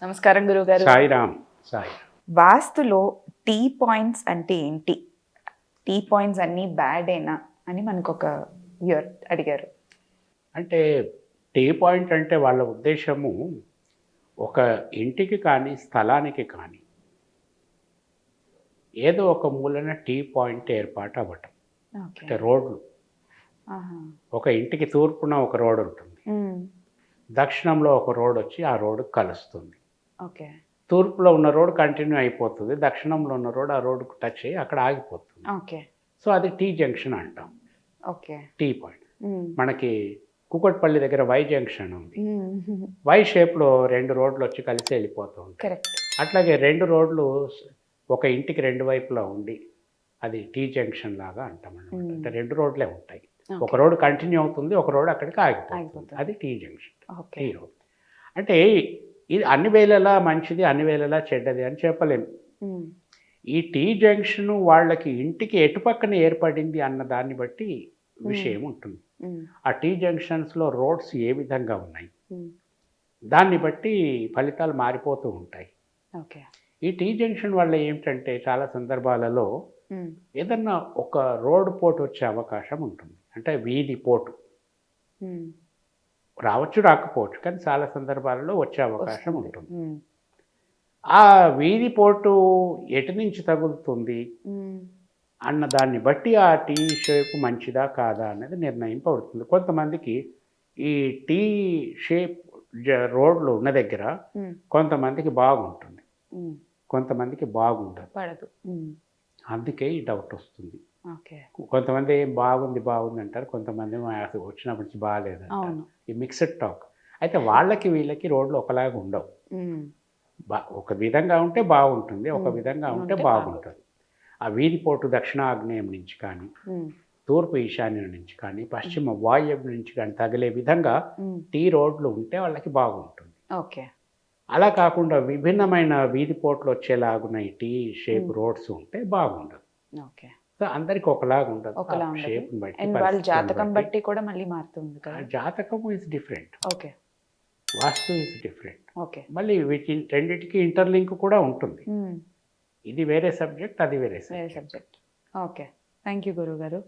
నమస్కారం గురుగారు. Sairam. Sai వాస్తులో tea points అంటే ఏంటి? టీ పాయింట్స్ అన్నీ బ్యాడేనా అని మనకు ఒక వ్యూయర్ అడిగారు. అంటే టీ పాయింట్ అంటే వాళ్ళ ఉద్దేశము ఒక ఇంటికి కానీ స్థలానికి కానీ ఏదో ఒక మూలన టీ పాయింట్ ఏర్పాటు అవ్వటం. ఓకే. అంటే రోడ్లు, ఒక ఇంటికి తూర్పున ఒక రోడ్ ఉంటుంది, దక్షిణంలో ఒక రోడ్ వచ్చి ఆ రోడ్డు కలుస్తుంది. ఓకే. తూర్పులో ఉన్న రోడ్ కంటిన్యూ అయిపోతుంది, దక్షిణంలో ఉన్న రోడ్ ఆ రోడ్డుకు టచ్ అయ్యి అక్కడ ఆగిపోతుంది. ఓకే. సో అది టీ జంక్షన్ అంటాం. ఓకే. T point. మనకి కూకట్పల్లి దగ్గర వై జంక్షన్ ఉంది. వై షేప్లో రెండు రోడ్లు వచ్చి కలిసి వెళ్ళిపోతూ ఉంటాయి. కరెక్ట్. అట్లాగే రెండు రోడ్లు ఒక ఇంటికి రెండు వైపులా ఉండి అది టీ జంక్షన్ లాగా అంటాం అన్నమాట. అంటే రెండు రోడ్లే ఉంటాయి, ఒక రోడ్ కంటిన్యూ అవుతుంది, ఒక రోడ్ అక్కడికి ఆగిపోతుంది. అది టీ జంక్షన్, టీ రోడ్. అంటే ఇది అన్ని వేళలా మంచిది, అన్ని వేళలా చెడ్డది అని చెప్పలేము. ఈ టీ జంక్షన్ వాళ్ళకి ఇంటికి ఎటుపక్కన ఏర్పడింది అన్న దాన్ని బట్టి విషయం ఉంటుంది. ఆ టీ జంక్షన్స్లో రోడ్స్ ఏ విధంగా ఉన్నాయి దాన్ని బట్టి ఫలితాలు మారిపోతూ ఉంటాయి. ఓకే. ఈ టీ జంక్షన్ వల్ల ఏమిటంటే చాలా సందర్భాలలో ఏదన్నా ఒక రోడ్డు పోటు వచ్చే అవకాశం ఉంటుంది. అంటే వీధి పోటు రావచ్చు, రాకపోవచ్చు, కానీ చాలా సందర్భాలలో వచ్చే అవకాశం ఉంటుంది. ఆ వీధి పోటు ఎటు నుంచి తగులుతుంది అన్న దాన్ని బట్టి ఆ టీ షేప్ మంచిదా కాదా అనేది నిర్ణయింపబడుతుంది. కొంతమందికి ఈ టీ షేప్ రోడ్లు ఉన్న దగ్గర కొంతమందికి బాగుంటుంది, కొంతమందికి బాగుండదు. అందుకే ఈ డౌట్ వస్తుంది. కొంతమంది బాగుంది బాగుంది అంటారు, కొంతమంది అసలు వచ్చినప్పటి నుంచి బాగాలేదు అంటారు. ఈ మిక్స్డ్ టాక్. అయితే వాళ్ళకి వీళ్ళకి రోడ్లు ఒకలాగా ఉండవు. ఒక విధంగా ఉంటే బాగుంటుంది, ఒక విధంగా ఉంటే బాగుంటుంది. ఆ వీధిపోటు దక్షిణాగ్నేయం నుంచి కానీ, తూర్పు ఈశాన్యం నుంచి కానీ, పశ్చిమ వాయువ్యం నుంచి కానీ తగిలే విధంగా టీ రోడ్లు ఉంటే వాళ్ళకి బాగుంటుంది. ఓకే. అలా కాకుండా విభిన్నమైన వీధిపోట్లు వచ్చేలాగున్న ఈ టీ షేప్ రోడ్స్ ఉంటే బాగుండదు. ఓకే. సో అందరికి ఒకలాగా ఉండదు. షేప్ బట్టి, జాతకం బట్టి కూడా మళ్ళీ మారుతుంది కదా. జాతకం is different, okay. Vastu is different. Okay. మళ్ళీ వీటి రెండింటికి ఇంటర్లింక్ కూడా ఉంటుంది. ఇది వేరే సబ్జెక్ట్, అది వేరే సబ్జెక్ట్. ఓకే. థ్యాంక్ యూ గురువు గారు.